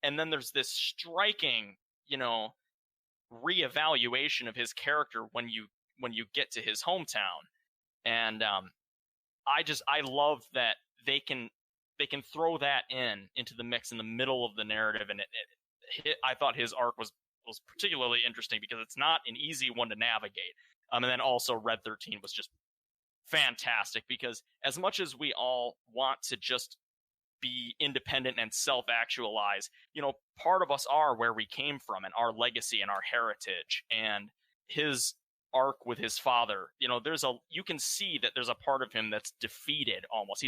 And then there's this striking, you know, reevaluation of his character when you get to his hometown. And I love that they can throw that into the mix in the middle of the narrative, and I thought his arc was particularly interesting because it's not an easy one to navigate. And then also Red 13 was just fantastic because as much as we all want to just be independent and self-actualize, you know, part of us are where we came from and our legacy and our heritage. And his arc with his father, you know, you can see that there's a part of him that's defeated almost.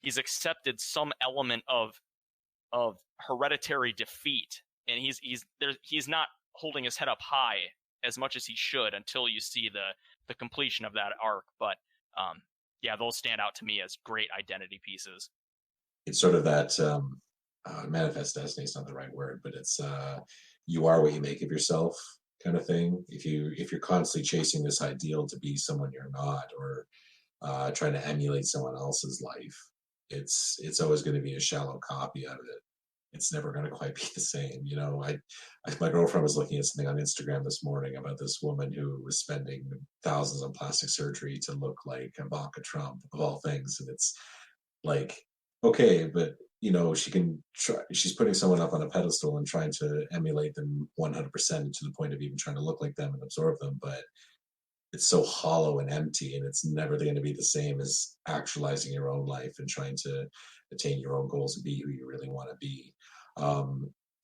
He's accepted some element of hereditary defeat, and he's not holding his head up high as much as he should until you see the completion of that arc. But yeah, those stand out to me as great identity pieces. It's sort of that manifest destiny is not the right word, but it's you are what you make of yourself kind of thing. If you're constantly chasing this ideal to be someone you're not, or trying to emulate someone else's life, it's always going to be a shallow copy of it. It's never going to quite be the same. You know, my girlfriend was looking at something on Instagram this morning about this woman who was spending thousands on plastic surgery to look like Ivanka Trump, of all things. And it's like, okay, but you know, she's putting someone up on a pedestal and trying to emulate them 100% to the point of even trying to look like them and absorb them. But it's so hollow and empty, and it's never going to be the same as actualizing your own life and trying to attain your own goals and be who you really want to be.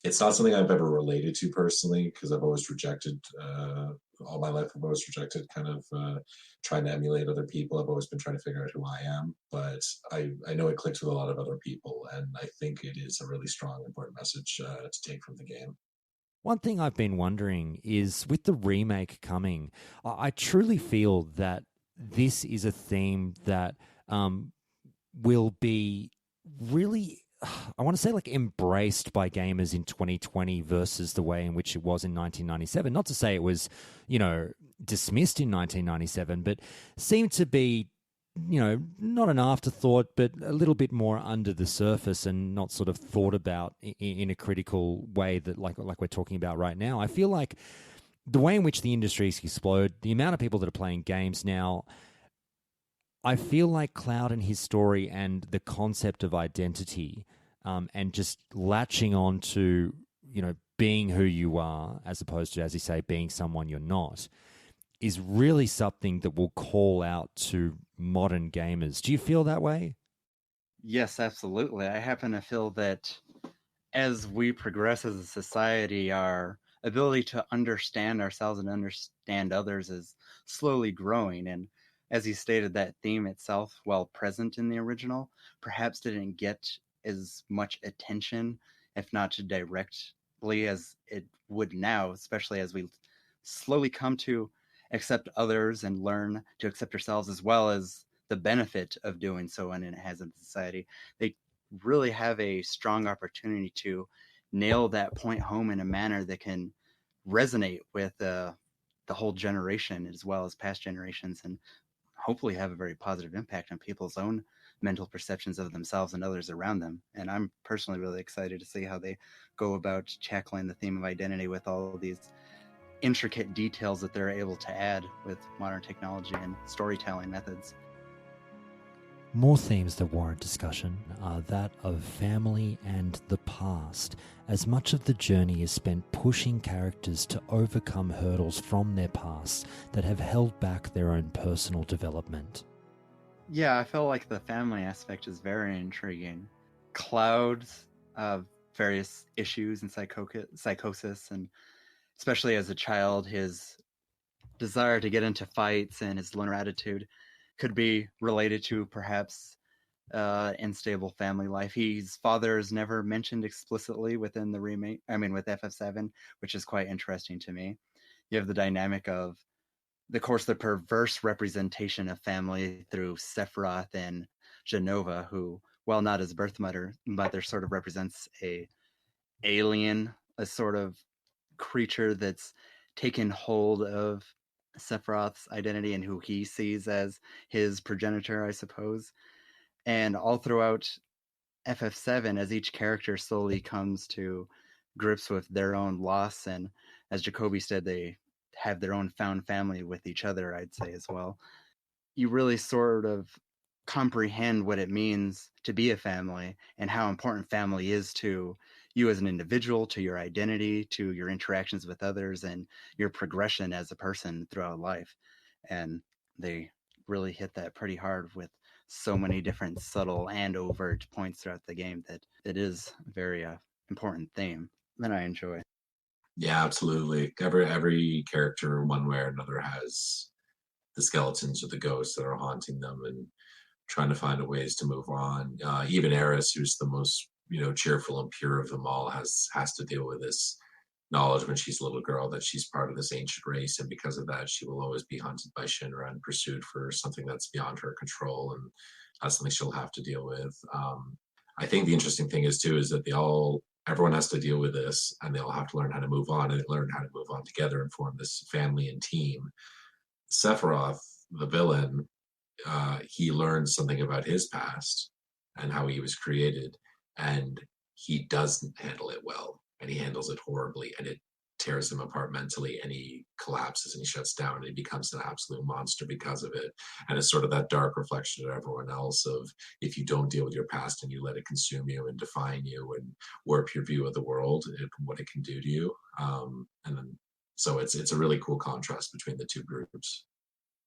It's not something I've ever related to personally, because I've always rejected, all my life I've always rejected kind of trying to emulate other people. I've always been trying to figure out who I am, but I know it clicks with a lot of other people, and I think it is a really strong, important message to take from the game. One thing I've been wondering is, with the remake coming, I truly feel that this is a theme that will be really, I want to say, like, embraced by gamers in 2020 versus the way in which it was in 1997. Not to say it was, dismissed in 1997, but seemed to be, not an afterthought, but a little bit more under the surface and not sort of thought about in a critical way that like we're talking about right now. I feel like the way in which the industry's exploded, the amount of people that are playing games now, I feel like Cloud and his story and the concept of identity, and just latching on to, being who you are as opposed to, as you say, being someone you're not, is really something that will call out to modern gamers. Do you feel that way? Yes, absolutely. I happen to feel that as we progress as a society, our ability to understand ourselves and understand others is slowly growing. And as you stated, that theme itself, while present in the original, perhaps didn't get as much attention, if not directly, as it would now, especially as we slowly come to accept others and learn to accept ourselves, as well as the benefit of doing so, and it has in society. They really have a strong opportunity to nail that point home in a manner that can resonate with the whole generation as well as past generations, and hopefully have a very positive impact on people's own mental perceptions of themselves and others around them. And I'm personally really excited to see how they go about tackling the theme of identity with all of these intricate details that they're able to add with modern technology and storytelling methods. More themes that warrant discussion are that of family and the past, as much of the journey is spent pushing characters to overcome hurdles from their past that have held back their own personal development. Yeah, I feel like the family aspect is very intriguing. Cloud's various issues and psychosis, and especially as a child, his desire to get into fights and his loner attitude could be related to perhaps unstable family life. His father is never mentioned explicitly within the remake, with FF7, which is quite interesting to me. You have the dynamic of, course, the perverse representation of family through Sephiroth and Genova, who, while not his birth mother sort of represents a alien, a sort of creature that's taken hold of Sephiroth's identity and who he sees as his progenitor, I suppose. And all throughout FF7, as each character slowly comes to grips with their own loss, and as Jacoby said, they have their own found family with each other, I'd say as well. You really sort of comprehend what it means to be a family and how important family is to you as an individual, to your identity, to your interactions with others, and your progression as a person throughout life. And they really hit that pretty hard with so many different subtle and overt points throughout the game that it is a very important theme that I enjoy. Yeah, absolutely. Every character, one way or another, has the skeletons or the ghosts that are haunting them and trying to find ways to move on. Even Eris, who's the most cheerful and pure of them all, has to deal with this knowledge when she's a little girl that she's part of this ancient race, and because of that, she will always be hunted by Shinra and pursued for something that's beyond her control, and that's something she'll have to deal with. I think the interesting thing is that everyone has to deal with this, and they all have to learn how to move on, and they learn how to move on together and form this family and team. Sephiroth, the villain, he learns something about his past and how he was created, and he doesn't handle it well, and he handles it horribly, and it tears him apart mentally, and he collapses and he shuts down and he becomes an absolute monster because of it. And it's sort of that dark reflection of everyone else of, if you don't deal with your past and you let it consume you and define you and warp your view of the world, what it can do to you. So it's a really cool contrast between the two groups.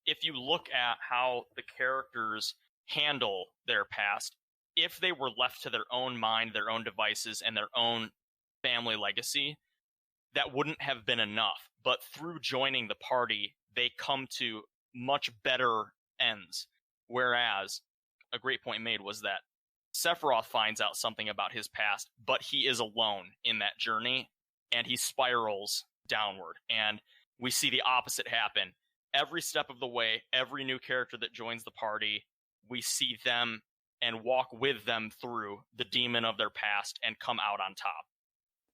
If you look at how the characters handle their past, if they were left to their own mind, their own devices, and their own family legacy, that wouldn't have been enough. But through joining the party, they come to much better ends. Whereas, a great point made was that Sephiroth finds out something about his past, but he is alone in that journey, and he spirals downward. And we see the opposite happen. Every step of the way, every new character that joins the party, we see them and walk with them through the demon of their past and come out on top.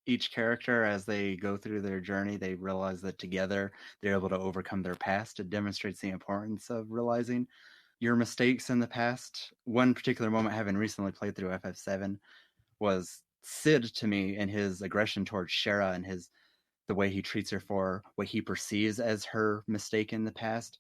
Each character, as they go through their journey, they realize that together they're able to overcome their past. It demonstrates the importance of realizing your mistakes in the past. One particular moment, having recently played through FF7, was Sid to me and his aggression towards Shara and the way he treats her for what he perceives as her mistake in the past,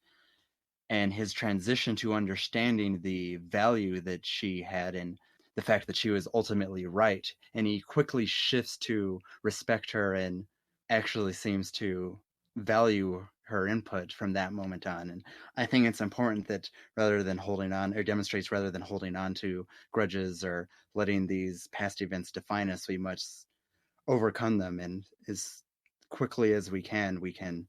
and his transition to understanding the value that she had and the fact that she was ultimately right. And he quickly shifts to respect her and actually seems to value her input from that moment on. And I think it's important that rather than holding on, or demonstrates rather than holding on to grudges or letting these past events define us, we must overcome them, and as quickly as we can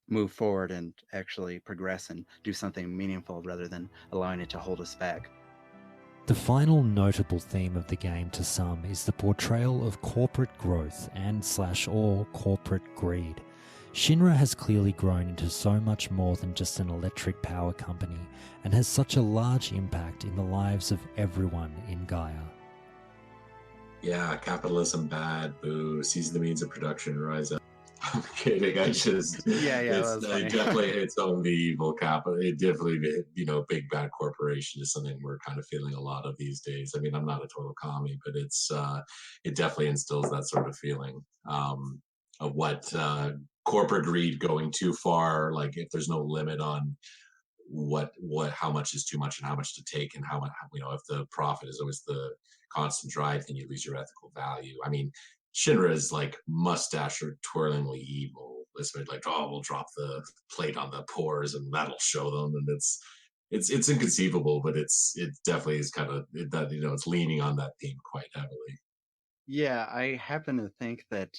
move forward and actually progress and do something meaningful rather than allowing it to hold us back. The final notable theme of the game to some is the portrayal of corporate growth and/or corporate greed. Shinra has clearly grown into so much more than just an electric power company and has such a large impact in the lives of everyone in Gaia. Yeah, capitalism bad, boo. Seize the means of production, rise up. I'm kidding. I just funny. Definitely its own the evil capital. It definitely, big bad corporation is something we're kind of feeling a lot of these days. I mean, I'm not a total commie, but it definitely instills that sort of feeling of what corporate greed going too far. Like if there's no limit on how much is too much and how much to take, and how much, if the profit is always the constant drive, then you lose your ethical value. I mean, Shinra is like mustache or twirlingly evil. It's like, we'll drop the plate on the pores and that'll show them. And it's inconceivable, but it definitely is kind of that, it's leaning on that theme quite heavily. Yeah, I happen to think that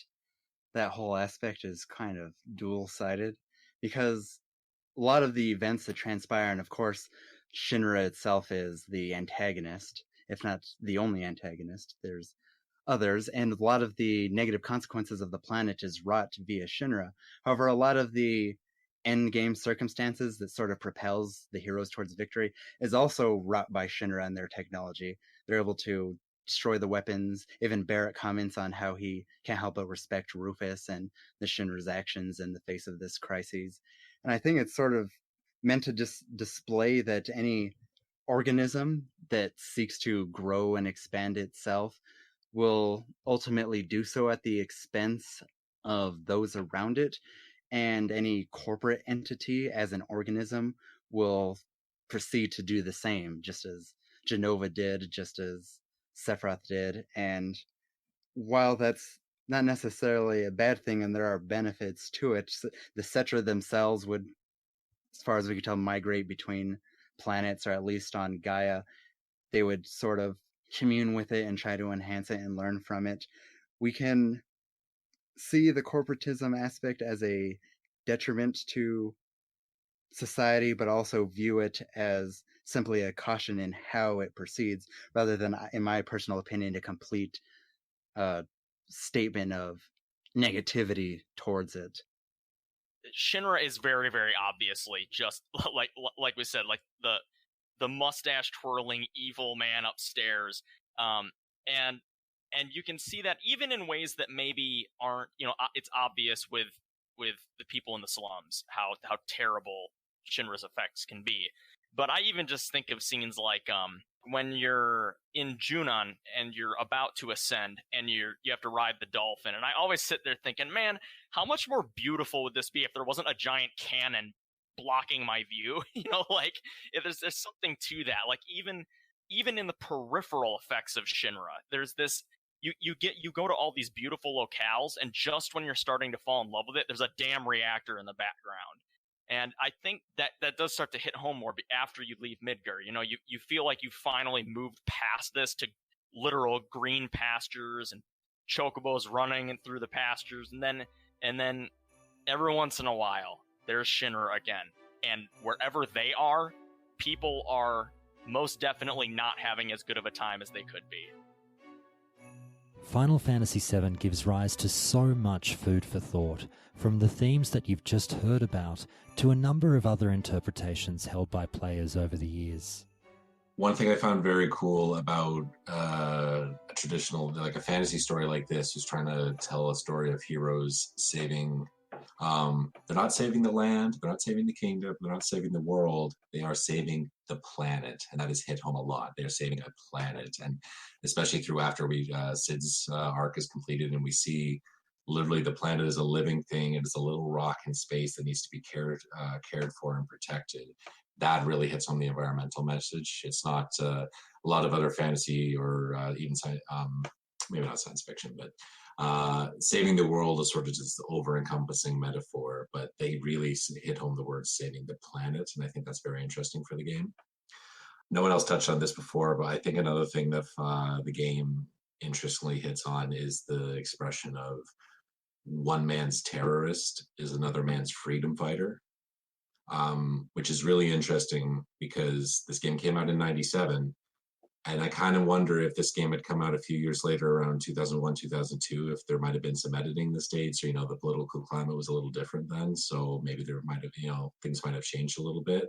whole aspect is kind of dual-sided, because a lot of the events that transpire, and of course, Shinra itself is the antagonist, if not the only antagonist. There's others, and a lot of the negative consequences of the planet is wrought via Shinra. However, a lot of the end game circumstances that sort of propels the heroes towards victory is also wrought by Shinra and their technology. They're able to destroy the weapons. Even Barrett comments on how he can't help but respect Rufus and the Shinra's actions in the face of this crisis. And I think it's sort of meant to just display that any organism that seeks to grow and expand itself will ultimately do so at the expense of those around it, and any corporate entity as an organism will proceed to do the same, just as Genova did, just as Sephiroth did. And while that's not necessarily a bad thing and there are benefits to it, the Cetra themselves would, as far as we could tell, migrate between planets, or at least on Gaia. They would sort of commune with it and try to enhance it and learn from it. We can see the corporatism aspect as a detriment to society, but also view it as simply a caution in how it proceeds, rather than, in my personal opinion, a complete statement of negativity towards it. Shinra is very, very obviously just like we said, like the mustache twirling evil man upstairs, and you can see that even in ways that maybe aren't, it's obvious with the people in the slums how terrible Shinra's effects can be. But I even just think of scenes like when you're in Junon and you're about to ascend and you have to ride the dolphin, and I always sit there thinking, man, how much more beautiful would this be if there wasn't a giant cannon blocking my view? Like there's something to that. Like even in the peripheral effects of Shinra, there's this, you go to all these beautiful locales, and just when you're starting to fall in love with it, there's a damn reactor in the background. And I think that does start to hit home more after you leave Midgar. You feel like you finally moved past this to literal green pastures and chocobos running through the pastures, and then every once in a while there's Shinra again, and wherever they are, people are most definitely not having as good of a time as they could be. Final Fantasy VII gives rise to so much food for thought, from the themes that you've just heard about to a number of other interpretations held by players over the years. One thing I found very cool about a traditional, like a fantasy story like this, who's trying to tell a story of heroes saving, they're not saving the land, they're not saving the kingdom, they're not saving the world, they are saving the planet. And that has hit home a lot. They're saving a planet. And especially through after Cid's arc is completed and we see literally the planet is a living thing. It is a little rock in space that needs to be cared for and protected. That really hits home the environmental message. It's not a lot of other fantasy or even maybe not science fiction, but saving the world is sort of just the over-encompassing metaphor, but they really hit home the word saving the planet, and I think that's very interesting for the game. No one else touched on this before, but I think another thing that the game interestingly hits on is the expression of one man's terrorist is another man's freedom fighter. Which is really interesting because this game came out in 97, and I kind of wonder if this game had come out a few years later, around 2001, 2002, if there might have been some editing in the States, or, the political climate was a little different then, so maybe there might have, things might have changed a little bit.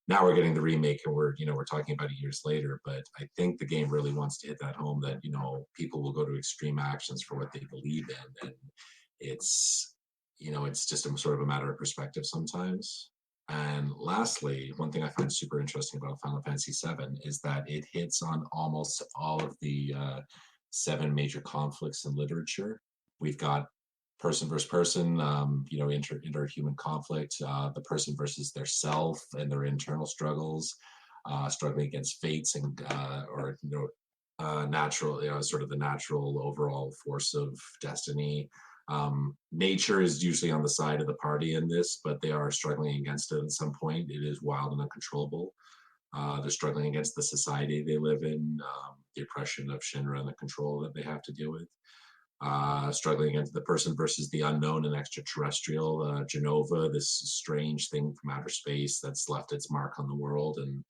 Now we're getting the remake, and we're talking about it years later, but I think the game really wants to hit that home that, people will go to extreme actions for what they believe in, and it's just a sort of a matter of perspective sometimes. And lastly, one thing I find super interesting about Final Fantasy VII is that it hits on almost all of the 7 major conflicts in literature. We've got person versus person, interhuman conflict, the person versus their self and their internal struggles, struggling against fates and natural, sort of the natural overall force of destiny. Nature is usually on the side of the party in this, but they are struggling against it at some point. It is wild and uncontrollable. They're struggling against the society they live in, the oppression of Shinra and the control that they have to deal with. Struggling against the person versus the unknown and extraterrestrial, Genova, this strange thing from outer space that's left its mark on the world, and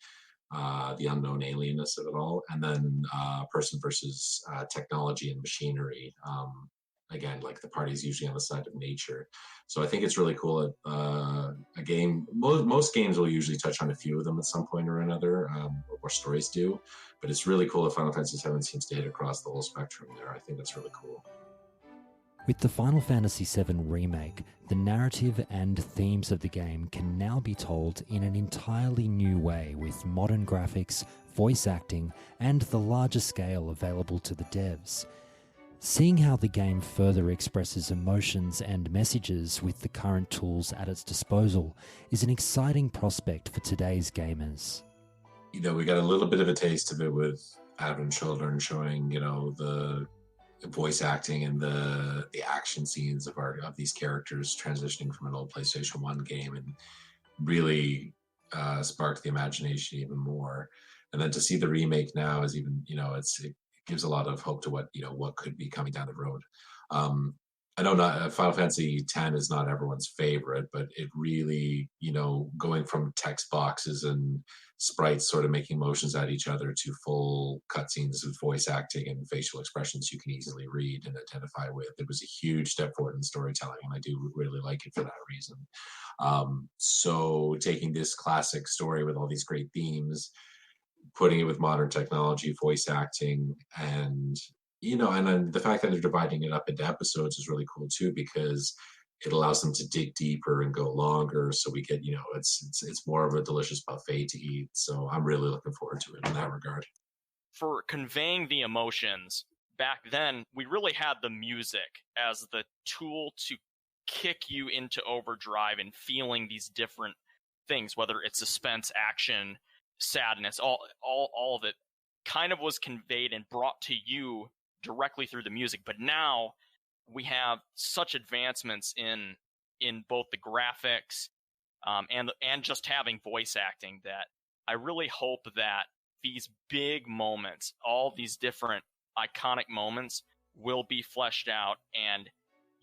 the unknown alienness of it all. And then person versus technology and machinery. Again, like the party's usually on the side of nature. So I think it's really cool. A game, most games will usually touch on a few of them at some point or another, or stories do. But it's really cool that Final Fantasy VII seems to hit across the whole spectrum there. I think that's really cool. With the Final Fantasy VII Remake, the narrative and themes of the game can now be told in an entirely new way with modern graphics, voice acting, and the larger scale available to the devs. Seeing how the game further expresses emotions and messages with the current tools at its disposal is an exciting prospect for today's gamers. We got a little bit of a taste of it with Advent Children showing, the voice acting and the action scenes of these characters transitioning from an old PlayStation 1 game, and really sparked the imagination even more. And then to see the remake now is even, it gives a lot of hope to what could be coming down the road. I know Final Fantasy X is not everyone's favorite, but it really, going from text boxes and sprites sort of making motions at each other to full cutscenes with voice acting and facial expressions you can easily read and identify with. It was a huge step forward in storytelling, and I do really like it for that reason. So taking this classic story with all these great themes, putting it with modern technology, voice acting, and and then the fact that they're dividing it up into episodes is really cool too, because it allows them to dig deeper and go longer. So we get, it's more of a delicious buffet to eat. So I'm really looking forward to it in that regard. For conveying the emotions, back then we really had the music as the tool to kick you into overdrive and feeling these different things, whether it's suspense, action, sadness, all of it kind of was conveyed and brought to you directly through the music. But now we have such advancements in both the graphics and just having voice acting that I really hope that these big moments, all these different iconic moments, will be fleshed out and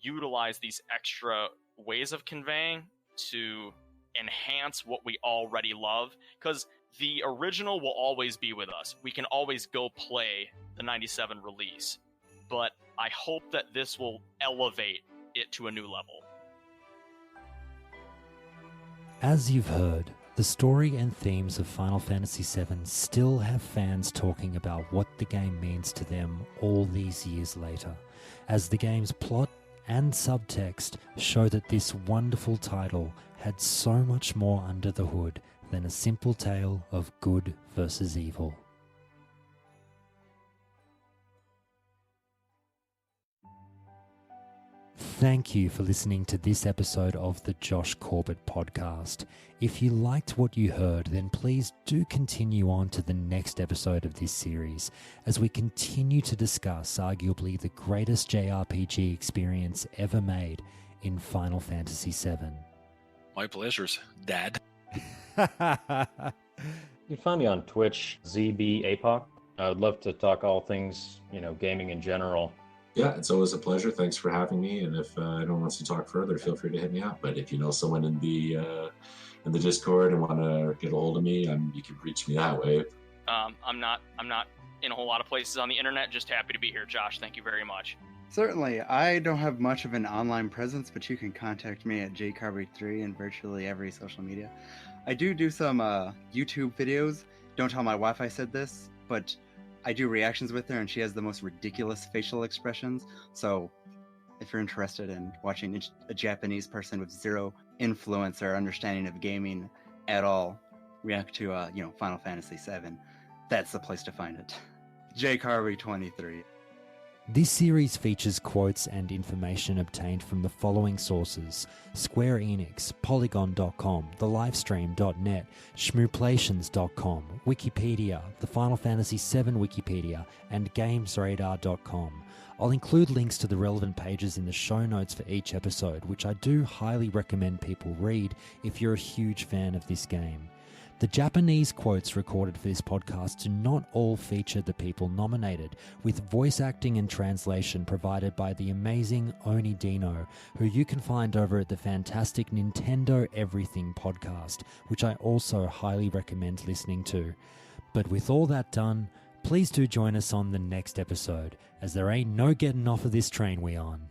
utilize these extra ways of conveying to enhance what we already love, because the original will always be with us. We can always go play the 97 release, but I hope that this will elevate it to a new level. As you've heard, the story and themes of Final Fantasy VII still have fans talking about what the game means to them all these years later, as the game's plot and subtext show that this wonderful title had so much more under the hood than a simple tale of good versus evil. Thank you for listening to this episode of the Josh Corbett Podcast. If you liked what you heard, then please do continue on to the next episode of this series as we continue to discuss arguably the greatest JRPG experience ever made in Final Fantasy VII. My pleasures, Dad. You can find me on Twitch, ZBAPOC. I would love to talk all things, gaming in general. Yeah, it's always a pleasure. Thanks for having me. And if anyone wants to talk further, feel free to hit me up. But if you know someone in the Discord and want to get a hold of me, you can reach me that way. I'm not in a whole lot of places on the internet. Just happy to be here, Josh. Thank you very much. Certainly. I don't have much of an online presence, but you can contact me at jcarby3 in virtually every social media. I do some YouTube videos. Don't tell my wife I said this, but I do reactions with her, and she has the most ridiculous facial expressions. So if you're interested in watching a Japanese person with zero influence or understanding of gaming at all react to Final Fantasy VII, that's the place to find it. jcarby23. This series features quotes and information obtained from the following sources: Square Enix, Polygon.com, TheLivestream.net, Schmooplations.com, Wikipedia, the Final Fantasy VII Wikipedia, and GamesRadar.com. I'll include links to the relevant pages in the show notes for each episode, which I do highly recommend people read if you're a huge fan of this game. The Japanese quotes recorded for this podcast do not all feature the people nominated, with voice acting and translation provided by the amazing Oni Dino, who you can find over at the fantastic Nintendo Everything podcast, which I also highly recommend listening to. But with all that done, please do join us on the next episode, as there ain't no getting off of this train we on.